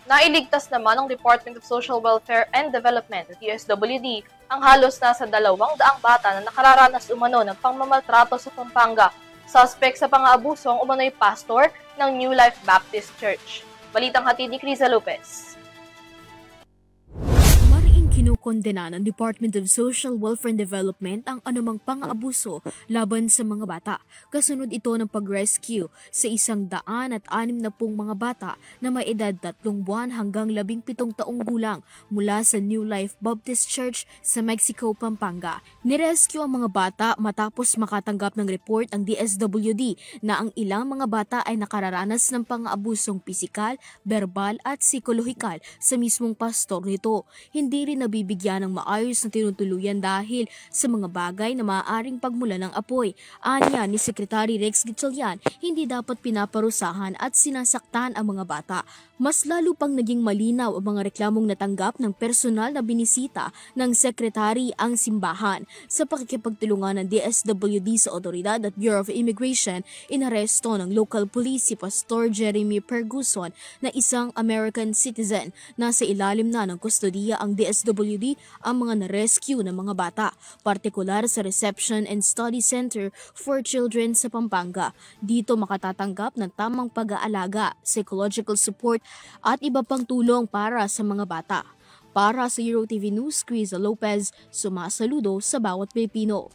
Nailigtas naman ng Department of Social Welfare and Development, DSWD, ang halos nasa 200 bata na nakararanas umano ng pangmamaltrato sa Pampanga. Suspect sa pang-aabuso ang umano'y pastor ng New Life Baptist Church. Balitang hatid ni Criza Lopez. Kinukondena ng Department of Social Welfare and Development ang anumang pang-aabuso laban sa mga bata. Kasunod ito ng pag-rescue sa 160 mga bata na may edad 3 buwan hanggang 17 taong gulang mula sa New Life Baptist Church sa Mexico, Pampanga. Nirescue ang mga bata matapos makatanggap ng report ang DSWD na ang ilang mga bata ay nakararanas ng pang-aabusong pisikal, verbal at psikolohikal sa mismong pastor nito. Hindi rin nabibigyan ng maayos na tinutuluyan dahil sa mga bagay na maaaring pagmula ng apoy. Anya ni Secretary Rex Gatchalian, hindi dapat pinaparusahan at sinasaktan ang mga bata. Mas lalo pang naging malinaw ang mga reklamong natanggap ng personal na binisita ng Secretary ang simbahan. Sa pakikipagtulungan ng DSWD sa otoridad at Bureau of Immigration, inaresto ng local police si Pastor Jeremy Ferguson na isang American citizen. Nasa ilalim na ng kustodiya ang DSWD ang mga na-rescue ng mga bata, partikular sa Reception and Study Center for Children sa Pampanga. Dito makatatanggap ng tamang pag-aalaga, psychological support at iba pang tulong para sa mga bata. Para sa EuroTV News, Criza Lopez, sumasaludo sa bawat Pilipino.